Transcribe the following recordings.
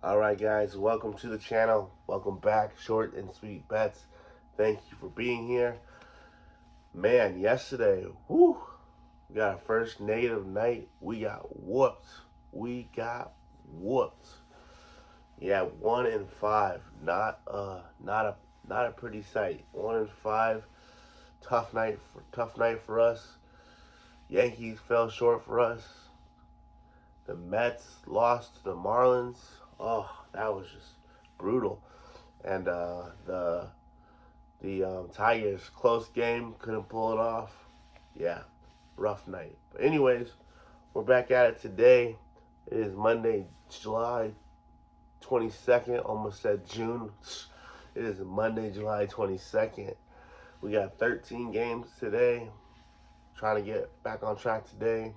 Alright guys, welcome to the channel. Welcome back, Short and Sweet Bets. Thank you for being here. Man, yesterday, we got our first negative night. We got whooped. Yeah, 1-5. Not a pretty sight. 1-5. Tough night for us. Yankees fell short for us. The Mets lost to the Marlins. Oh, that was just brutal. And the Tigers, close game, couldn't pull it off. Yeah, rough night. But anyways, we're back at it today. It is Monday, July 22nd. Almost said June. It is Monday, July 22nd. We got 13 games today. Trying to get back on track today.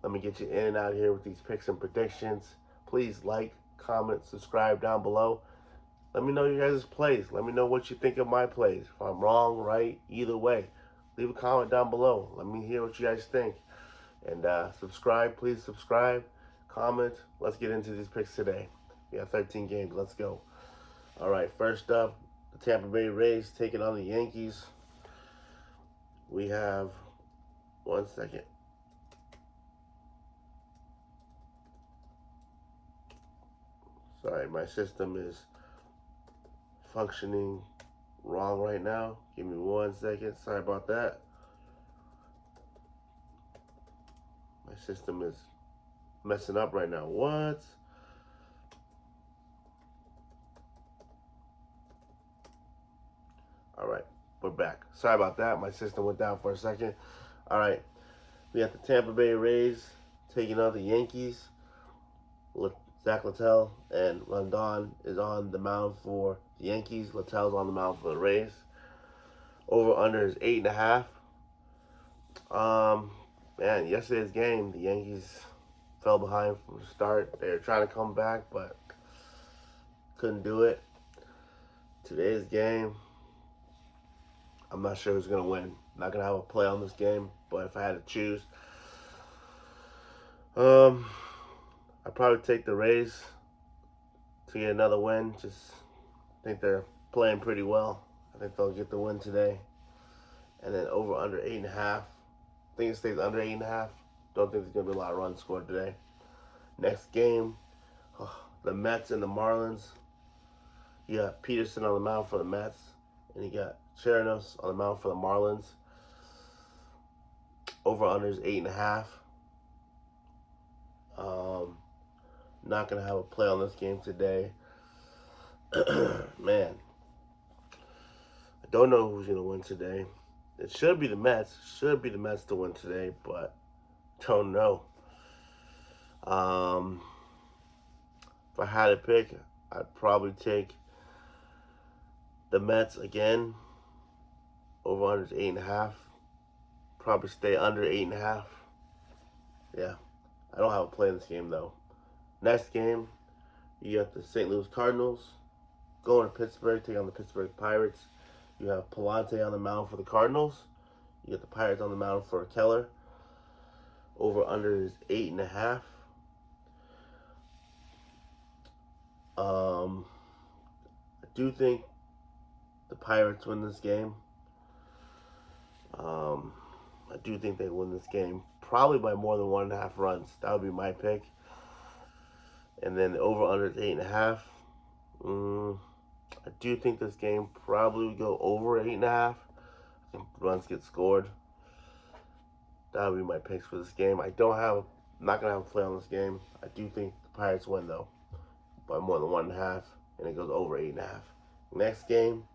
Let me get you in and out of here with these picks and predictions. Please like, comment, subscribe down below. Let me know your guys' plays. Let me know what you think of my plays. If I'm wrong, right, either way. Leave a comment down below. Let me hear what you guys think. And subscribe, please subscribe, comment. Let's get into these picks today. We have 13 games. Let's go. All right, first up, the Tampa Bay Rays taking on the Yankees. We have, one second. Sorry, my system is functioning wrong right now. Give me 1 second. Sorry about that. My system is messing up right now. What? All right, we're back. Sorry about that. My system went down for a second. All right, we have the Tampa Bay Rays taking on the Yankees. Zach Littell and Rondon is on the mound for the Yankees. Littell's on the mound for the Rays. Over under is 8.5. Man, yesterday's game, the Yankees fell behind from the start. They were trying to come back, but couldn't do it. Today's game, I'm not sure who's gonna win. Not gonna have a play on this game, but if I had to choose, I'd probably take the Rays to get another win. Just think they're playing pretty well. I think they'll get the win today. And then over under 8.5. I think it stays under 8.5. Don't think there's gonna be a lot of runs scored today. Next game, the Mets and the Marlins. You got Peterson on the mound for the Mets, and you got Chirinos on the mound for the Marlins. Over under is 8.5. Not gonna have a play on this game today. Man, I don't know who's gonna win today. It should be the Mets. Should be the Mets to win today, but don't know. If I had to pick, I'd probably take the Mets again. Over under is 8.5. Probably stay under 8.5. Yeah, I don't have a play in this game though. Next game, you got the St. Louis Cardinals going to Pittsburgh, taking on the Pittsburgh Pirates. You have Palante on the mound for the Cardinals. You got the Pirates on the mound for Keller. Over under is 8.5. I do think the Pirates win this game. I do think they win this game, probably by more than 1.5 runs. That would be my pick. And then the over/under is 8.5. I do think this game probably would go over 8.5. I think runs get scored. That would be my picks for this game. I'm not gonna have a play on this game. I do think the Pirates win though, by more than 1.5, and it goes over 8.5. Next game,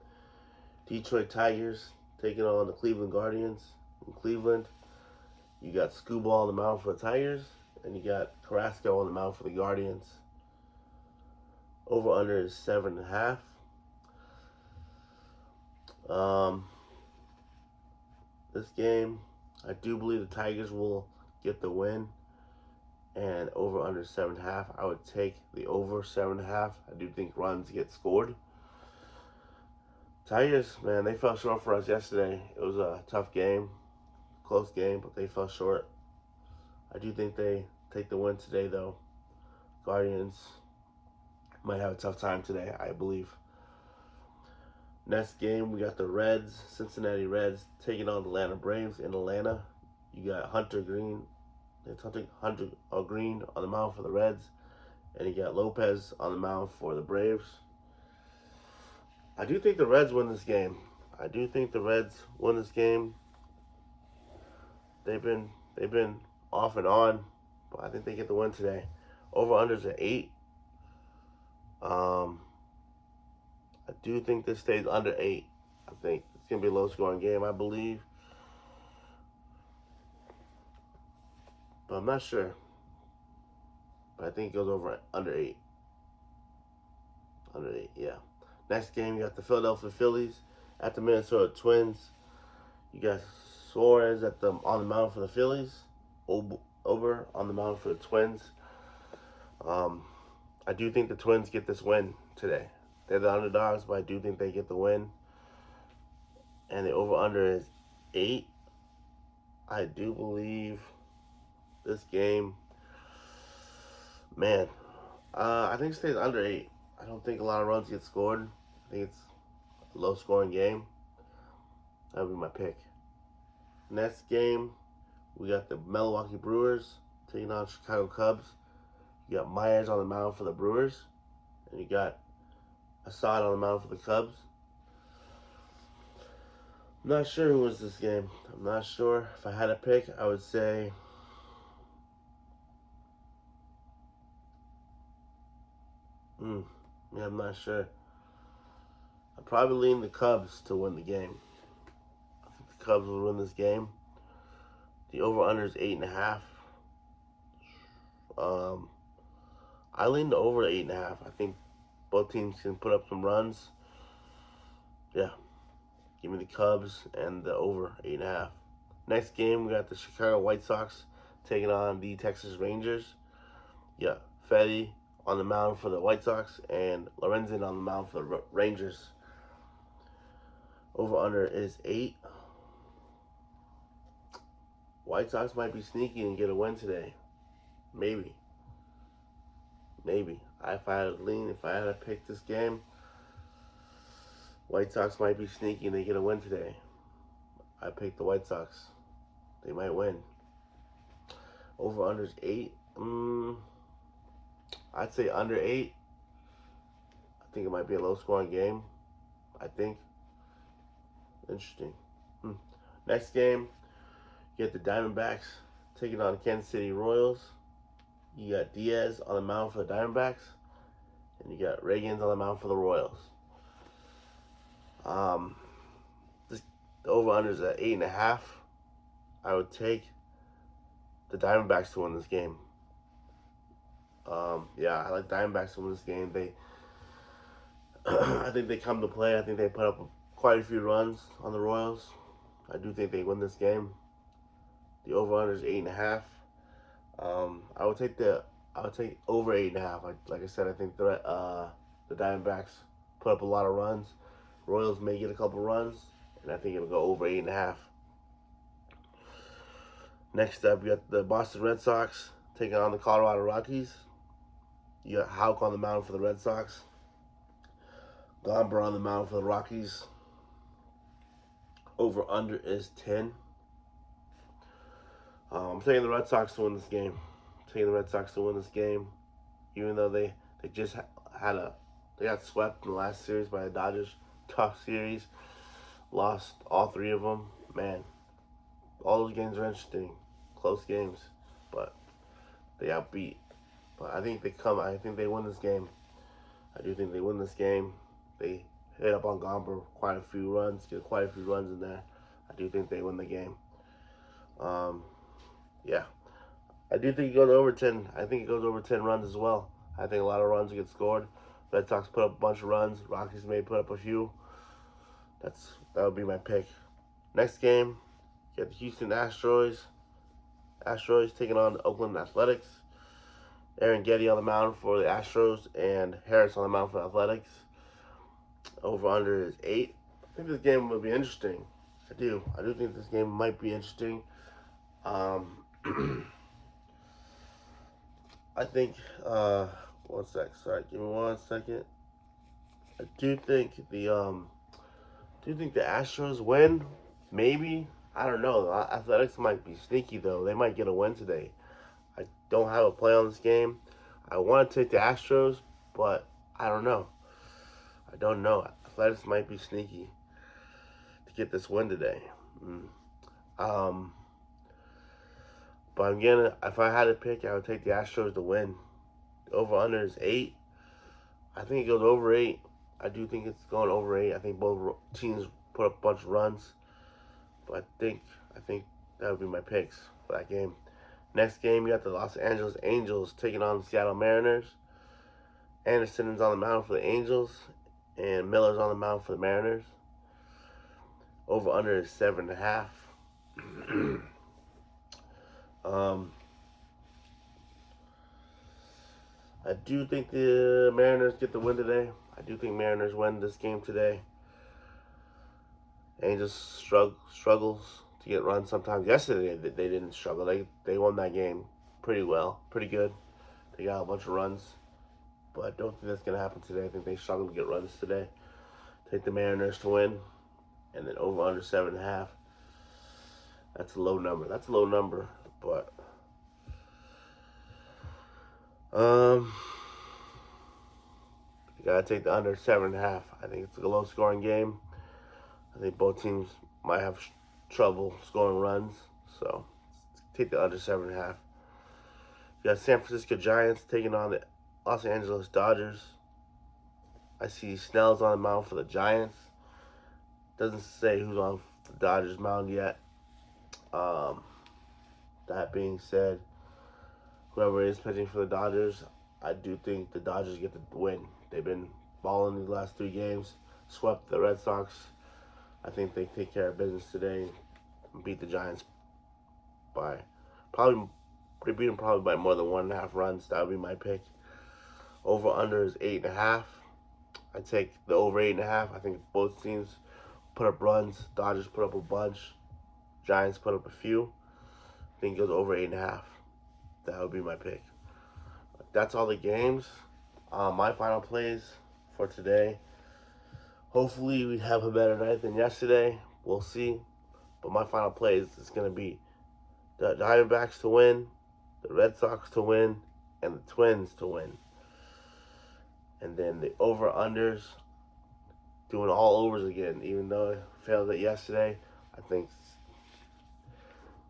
Detroit Tigers taking on the Cleveland Guardians. In Cleveland, you got Scuball on the mound for the Tigers, and you got Carrasco on the mound for the Guardians. Over under is 7.5. This game, I do believe the Tigers will get the win, and over under 7.5. I would take the over 7.5. I do think runs get scored. Tigers, man, they fell short for us yesterday. It was a tough game, close game, but they fell short. I do think they take the win today, though. Guardians might have a tough time today, I believe. Next game, we got the Reds, Cincinnati Reds, taking on the Atlanta Braves in Atlanta. You got Hunter Green on the mound for the Reds, and you got Lopez on the mound for the Braves. I do think the Reds win this game. They've been off and on, but I think they get the win today. Over-under's at 8. I do think this stays under 8. I think it's going to be a low-scoring game, I believe. But I'm not sure. But I think it goes over under 8. Under 8, yeah. Next game, you got the Philadelphia Phillies at the Minnesota Twins. You got Suarez on the mound for the Phillies. Over on the mound for the Twins. I do think the Twins get this win today. They're the underdogs, but I do think they get the win. And the over-under is 8. I do believe this game, man, I think it stays under 8. I don't think a lot of runs get scored. I think it's a low-scoring game. That would be my pick. Next game, we got the Milwaukee Brewers taking on Chicago Cubs. You got Myers on the mound for the Brewers, and you got Assad on the mound for the Cubs. I'm not sure who wins this game. I'm not sure. If I had to pick, I would say yeah, I'm not sure. I'd probably lean the Cubs to win the game. I think the Cubs will win this game. The over-under is 8.5. I lean the over 8.5. I think both teams can put up some runs. Yeah. Give me the Cubs and the over 8.5. Next game, we got the Chicago White Sox taking on the Texas Rangers. Yeah. Fetty on the mound for the White Sox and Lorenzen on the mound for the Rangers. Over-under is 8. White Sox might be sneaky and get a win today. Maybe. If I had to pick this game, White Sox might be sneaky and they get a win today. I picked the White Sox. They might win. Over-under is 8. I'd say under 8. I think it might be a low-scoring game. I think. Interesting. Next game, you get the Diamondbacks taking on Kansas City Royals. You got Diaz on the mound for the Diamondbacks, and you got Reagans on the mound for the Royals. The over-under is at 8.5. I would take the Diamondbacks to win this game. Yeah, I like Diamondbacks to win this game. I think they come to play. I think they put up quite a few runs on the Royals. I do think they win this game. The over-under is 8.5. I would take over 8.5. Like I said, I think the Diamondbacks put up a lot of runs. Royals may get a couple runs, and I think it'll go over 8.5. Next up, we got the Boston Red Sox taking on the Colorado Rockies. You got Houck on the mound for the Red Sox. Gomber on the mound for the Rockies. Over-under is 10. I'm taking the Red Sox to win this game. Even though they just they got swept in the last series by the Dodgers. Tough series. Lost all 3 of them. Man, all those games are interesting. Close games. But they got beat. But I think they win this game. I do think they win this game. They hit up on Gomber get quite a few runs in there. I do think they win the game. Yeah. I do think it goes over 10. I think it goes over 10 runs as well. I think a lot of runs will get scored. Red Sox put up a bunch of runs. Rockies may put up a few. That would be my pick. Next game, you got the Houston Astros. Taking on the Oakland Athletics. Aaron Getty on the mound for the Astros and Harris on the mound for the Athletics. Over-under is 8. I think this game will be interesting. I do think this game might be interesting. I think 1 sec. Sorry, give me 1 second. I do think the Astros win. Maybe. I don't know. Athletics might be sneaky though. They might get a win today. I don't have a play on this game. I want to take the Astros, but I don't know. I don't know. Athletics might be sneaky to get this win today. But again, if I had to pick, I would take the Astros to win. The over/under is 8. I think it goes over 8. I do think it's going over 8. I think both teams put up a bunch of runs. But I think that would be my picks for that game. Next game, you got the Los Angeles Angels taking on the Seattle Mariners. Anderson is on the mound for the Angels, and Miller's on the mound for the Mariners. Over/under is 7.5. I do think the Mariners get the win today. I do think Mariners win this game today. Angels struggles to get runs sometimes. Yesterday they didn't struggle. They won that game pretty well, pretty good. They got a bunch of runs, but I don't think that's gonna happen today. I think they struggle to get runs today. Take the Mariners to win, and then over/under 7.5. That's a low number. But you gotta take the under 7.5. I think it's a low scoring game. I think both teams might have trouble scoring runs, so take the under 7.5. You got San Francisco Giants taking on the Los Angeles Dodgers. I see Snell's on the mound for the Giants. Doesn't say who's on the Dodgers mound yet. That being said, whoever is pitching for the Dodgers, I do think the Dodgers get the win. They've been balling these last 3 games, swept the Red Sox. I think they take care of business today and beat the Giants by they beat them probably by more than 1.5 runs. That would be my pick. Over/under is 8.5. I take the over 8.5. I think both teams put up runs. Dodgers put up a bunch. Giants put up a few. I think it goes over 8.5. That would be my pick. That's all the games. My final plays for today. Hopefully we have a better night than yesterday. We'll see. But my final plays is going to be the Diamondbacks to win, the Red Sox to win, and the Twins to win. And then the over-unders, doing all overs again. Even though I failed it yesterday, I think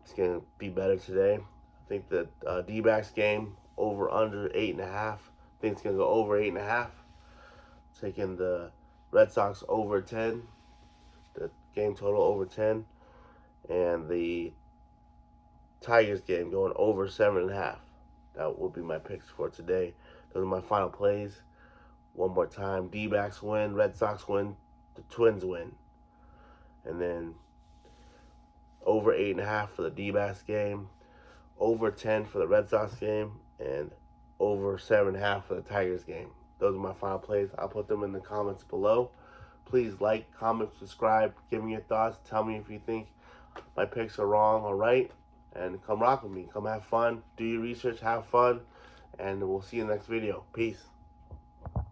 it's going to be better today. I think the D-backs game, over-under 8.5. I think it's going to go over 8.5. Taking the Red Sox over 10. The game total over 10. And the Tigers game going over 7.5. That will be my picks for today. Those are my final plays. One more time. D-backs win, Red Sox win, the Twins win. And then over 8.5 for the D-backs game, over 10 for the Red Sox game, and over 7.5 for the Tigers game. Those are my final plays. I'll put them in the comments below. Please like, comment, subscribe, give me your thoughts. Tell me if you think my picks are wrong or right. And come rock with me. Come have fun. Do your research, have fun. And we'll see you in the next video. Peace.